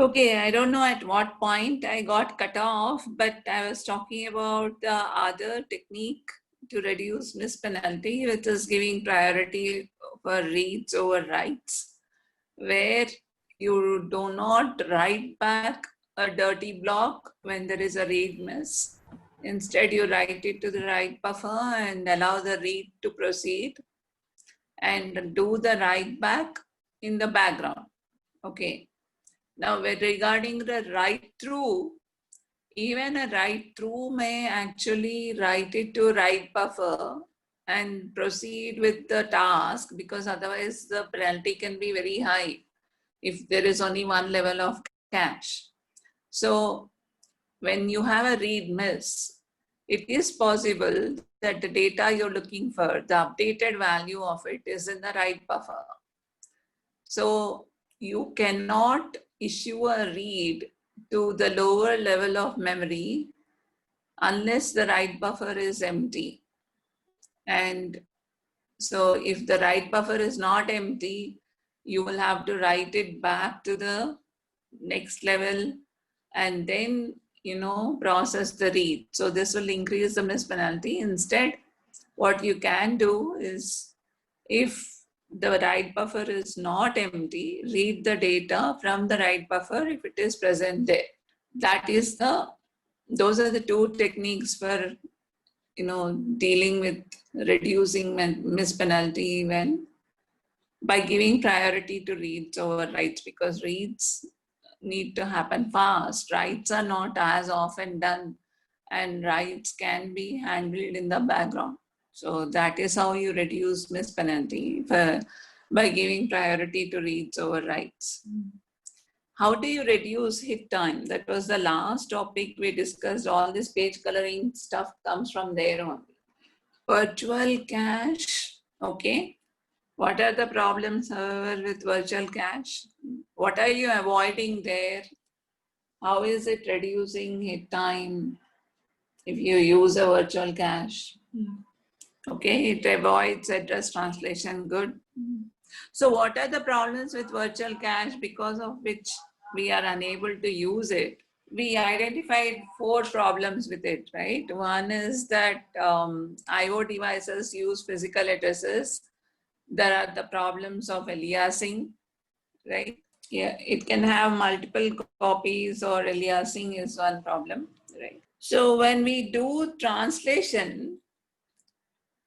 Okay, I don't know at what point I got cut off, but I was talking about the other technique to reduce miss penalty, which is giving priority for reads over writes, where you do not write back a dirty block when there is a read miss. Instead, you write it to the write buffer and allow the read to proceed and do the write back in the background. Okay. Now, regarding the write through, even a write through may actually write it to write buffer and proceed with the task, because otherwise the penalty can be very high if there is only one level of cache. So when you have a read miss, it is possible that the data you're looking for, the updated value of it, is in the write buffer. So you cannot issue a read to the lower level of memory unless the write buffer is empty. And so if the write buffer is not empty, you will have to write it back to the next level and then, process the read. So this will increase the miss penalty. Instead, what you can do is, if the write buffer is not empty, read the data from the write buffer if it is present there. Those are the two techniques for, dealing with reducing miss penalty by giving priority to reads over writes, because reads need to happen fast. Writes are not as often done, and writes can be handled in the background. So that is how you reduce miss penalty by giving priority to reads over writes. How do you reduce hit time? That was the last topic we discussed. All this page coloring stuff comes from there only. Virtual cache, okay. What are the problems, however, with virtual cache? What are you avoiding there? How is it reducing hit time if you use a virtual cache? Okay, it avoids address translation, good. So what are the problems with virtual cache because of which we are unable to use it? We identified 4 problems with it, right? One is that IO devices use physical addresses. There are the problems of aliasing, right? Yeah, it can have multiple copies, or aliasing is one problem, right? So when we do translation,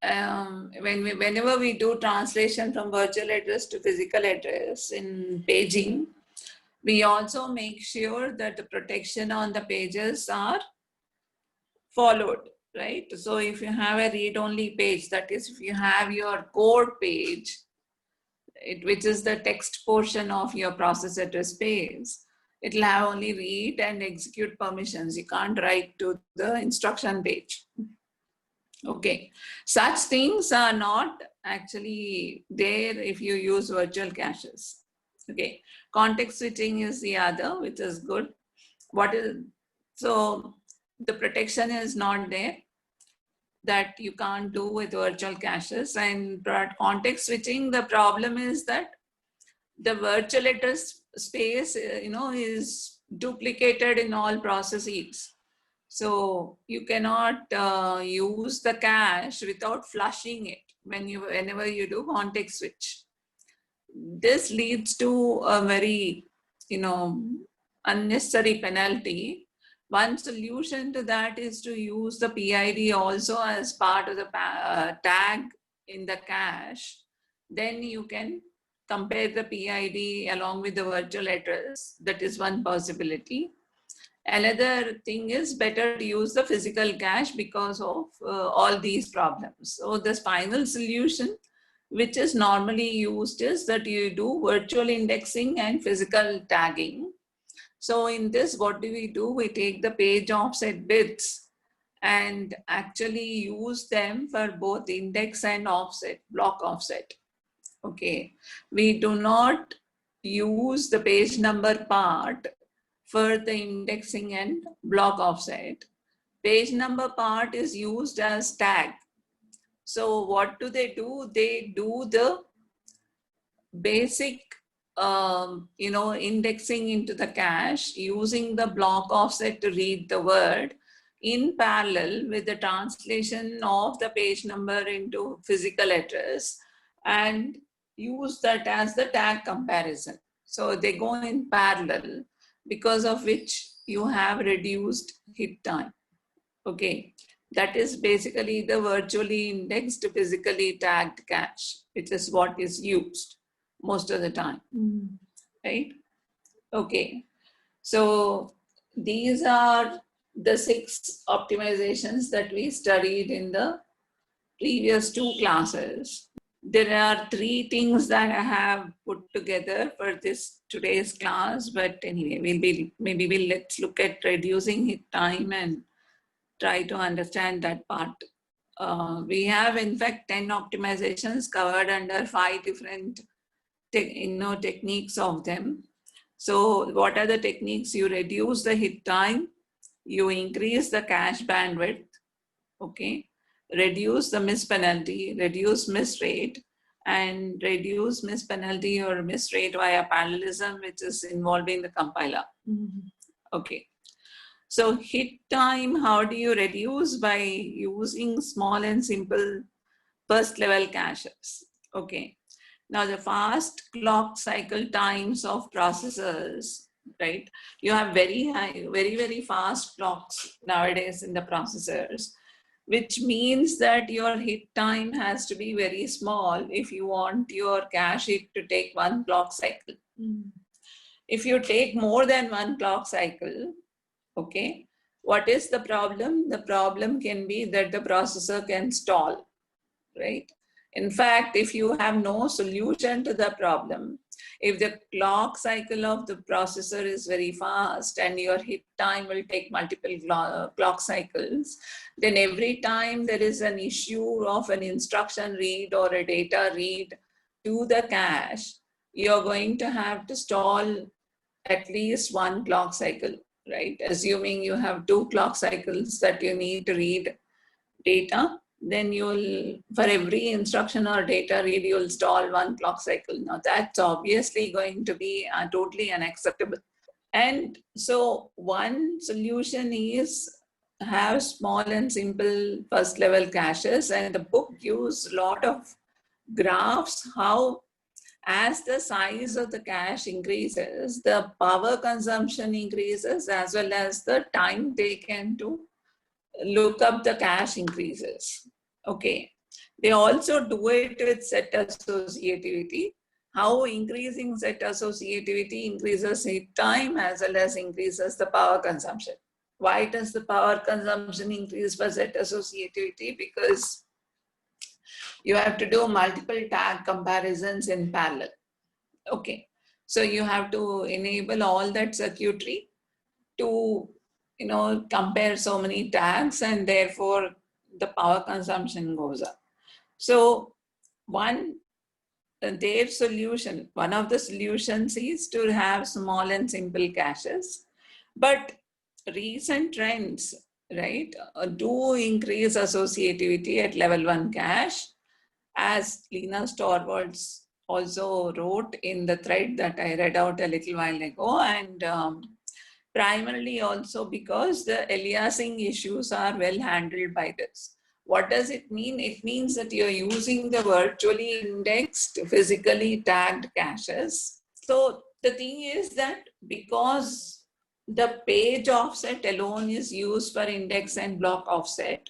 whenever we do translation from virtual address to physical address in paging, we also make sure that the protection on the pages are followed, right? So if you have a read-only page, that is, if you have your code page, which is the text portion of your process address page, it will have only read and execute permissions. You can't write to the instruction page. Okay, such things are not actually there if you use virtual caches. Okay, context switching is the other, which is good. So the protection is not there, that you can't do with virtual caches. And context switching, the problem is that the virtual address space, is duplicated in all processes. So you cannot use the cache without flushing it whenever you do context switch. This leads to a very, unnecessary penalty. One solution to that is to use the PID also as part of the tag in the cache. Then you can compare the PID along with the virtual address. That is one possibility. Another thing is better to use the physical cache because of all these problems. So the final solution, which is normally used, is that you do virtual indexing and physical tagging. So in this, what do? We take the page offset bits and actually use them for both index and offset, block offset. Okay, we do not use the page number part for the indexing and block offset. Page number part is used as tag. So what do? They do the basic indexing into the cache using the block offset to read the word in parallel with the translation of the page number into physical address, and use that as the tag comparison. So they go in parallel, because of which you have reduced hit time. Okay, that is basically the virtually indexed physically tagged cache, which is what is used most of the time, right? Okay, so these are the 6 optimizations that we studied in the previous 2 classes. There are 3 things that I have put together for this today's class, but anyway, let's look at reducing hit time and try to understand that part. We have in fact 10 optimizations covered under 5 different techniques of them. So what are the techniques? You reduce the hit time, you increase the cache bandwidth, okay, reduce the miss penalty, reduce miss rate, and reduce miss penalty or miss rate via parallelism, which is involving the compiler. Okay. So hit time, how do you reduce? By using small and simple first level caches. Okay. Now the fast clock cycle times of processors, right? You have very high, very fast clocks nowadays in the processors, which means that your hit time has to be very small if you want your cache hit to take 1 clock cycle. If you take more than 1 clock cycle, okay, what is the problem? The problem can be that the processor can stall, right? In fact, if you have no solution to the problem, if the clock cycle of the processor is very fast and your hit time will take multiple clock cycles, then every time there is an issue of an instruction read or a data read to the cache, you're going to have to stall at least 1 clock cycle, right? Assuming you have 2 clock cycles that you need to read data, then you'll, for every instruction or data read, you'll stall 1 clock cycle. Now that's obviously going to be totally unacceptable. And so one solution is have small and simple first level caches, and the book gives a lot of graphs how as the size of the cache increases, the power consumption increases as well as the time taken to look up the cache increases. Okay. They also do it with set associativity. How increasing set associativity increases hit time as well as increases the power consumption. Why does the power consumption increase for set associativity? Because you have to do multiple tag comparisons in parallel. Okay. So you have to enable all that circuitry to compare so many tags, and therefore the power consumption goes up. So their solution, one of the solutions is to have small and simple caches. But recent trends, right, do increase associativity at level 1 cache, as Linus Torvalds also wrote in the thread that I read out a little while ago, and primarily also because the aliasing issues are well handled by this. What does it mean? It means that you're using the virtually indexed, physically tagged caches. So the thing is that because the page offset alone is used for index and block offset,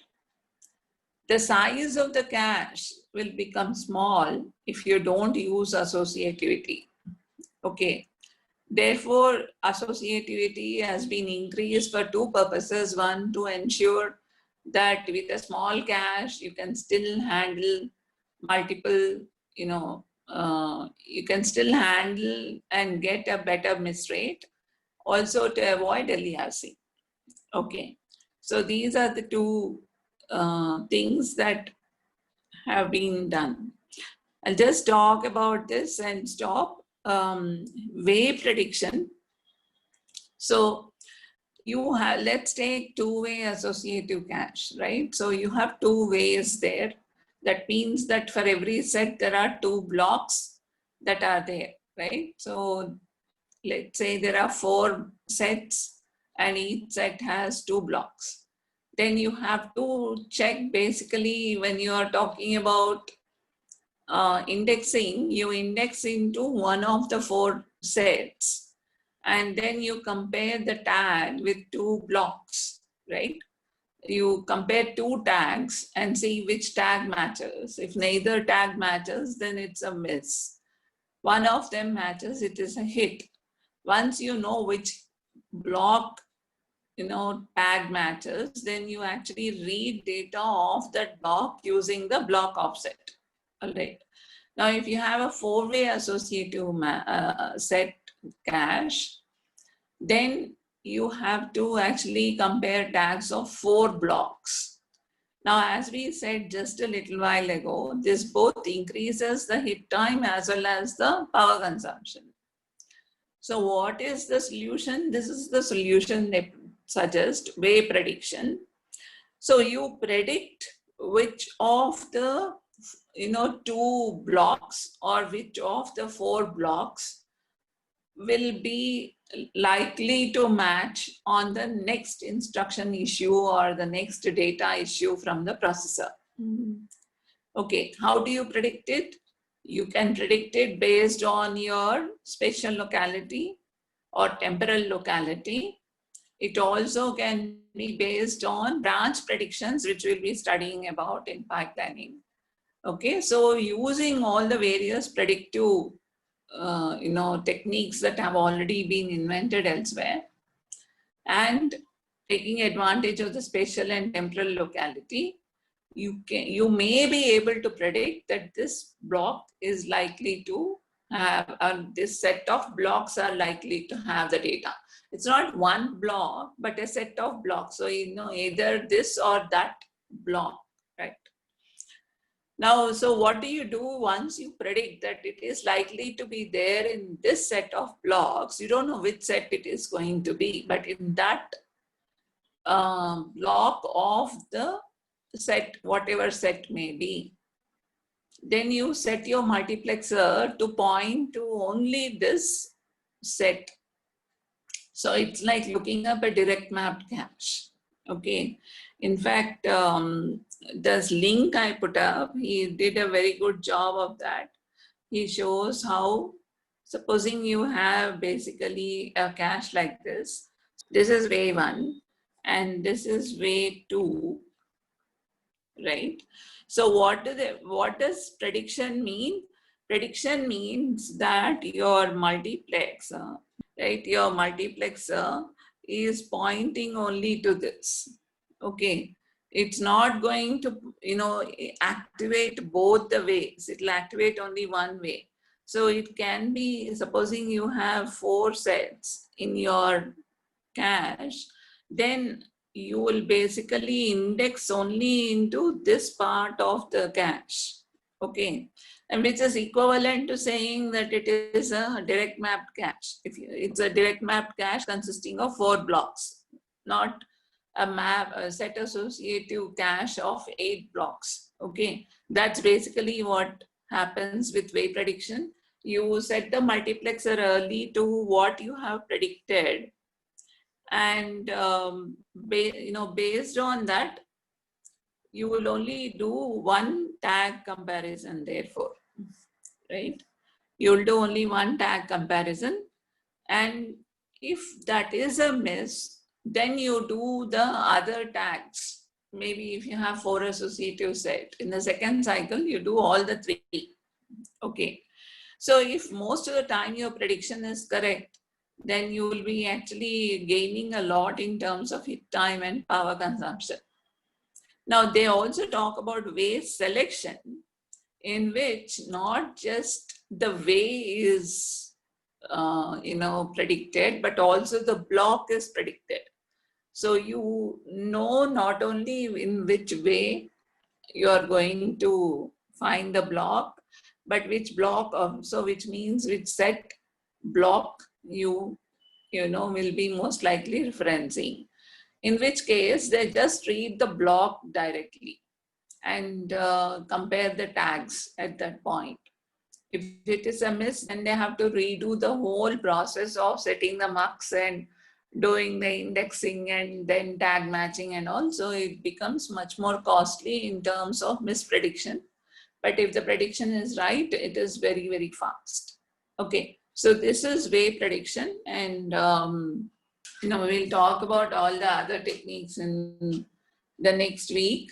the size of the cache will become small if you don't use associativity. Okay. Therefore, associativity has been increased for 2 purposes. One, to ensure that with a small cache, you can still handle multiple, you can still handle and get a better miss rate. Also to avoid aliasing. Okay. So these are the 2 things that have been done. I'll just talk about this and stop. Way prediction. So you have, let's take 2-way associative cache, right? So you have 2 ways there. That means that for every set, there are 2 blocks that are there, right? So let's say there are 4 sets and each set has 2 blocks. Then you have to check basically when you are talking about indexing, you index into one of the 4 sets and then you compare the tag with 2 blocks, right? You compare 2 tags and see which tag matches. If neither tag matches, then it's a miss. One of them matches, it is a hit. Once you know which block tag matches, then you actually read data of that block using the block offset. All right. Now, if you have a 4-way associative set cache, then you have to actually compare tags of 4 blocks. Now, as we said just a little while ago, this both increases the hit time as well as the power consumption. So what is the solution? This is the solution they suggest, way prediction. So you predict which of the 2 blocks or which of the 4 blocks will be likely to match on the next instruction issue or the next data issue from the processor. Okay, how do you predict it? You can predict it based on your spatial locality or temporal locality. It also can be based on branch predictions, which we'll be studying about in pipelining. Okay, so using all the various predictive techniques that have already been invented elsewhere and taking advantage of the spatial and temporal locality, you may be able to predict that this block is likely to have, this set of blocks are likely to have the data. It's not one block, but a set of blocks. So, either this or that block, right? Now, so what do you do once you predict that it is likely to be there in this set of blocks? You don't know which set it is going to be, but in that block of the set, whatever set may be, then you set your multiplexer to point to only this set. So it's like looking up a direct mapped cache. Okay. In fact, this link I put up, he did a very good job of that. He shows how, supposing you have basically a cache like this. This is way 1 and this is way 2, right? So what does prediction mean? Prediction means that your multiplexer, right? Your multiplexer is pointing only to this. Okay. It's not going to, activate both the ways. It will activate only one way. So it can be, supposing you have 4 sets in your cache, then you will basically index only into this part of the cache. Okay. And which is equivalent to saying that it is a direct mapped cache. It's a direct mapped cache consisting of 4 blocks, not a set associative cache of 8 blocks. Okay, that's basically what happens with way prediction. You set the multiplexer early to what you have predicted, and based on that, you will only do one tag comparison. Therefore, right? You'll do only one tag comparison, and if that is a miss, then you do the other tags. Maybe if you have 4 associative set, in the second cycle, you do all the 3. Okay. So if most of the time your prediction is correct, then you will be actually gaining a lot in terms of hit time and power consumption. Now, they also talk about way selection, in which not just the way is predicted, but also the block is predicted. So you know not only in which way you are going to find the block, but which block of, so which means which set block you will be most likely referencing. In which case they just read the block directly and compare the tags at that point. If it is a miss, then they have to redo the whole process of setting the mux and doing the indexing and then tag matching and all. So it becomes much more costly in terms of misprediction. But if the prediction is right, it is very, very fast. Okay, so this is wave prediction, and we'll talk about all the other techniques in the next week.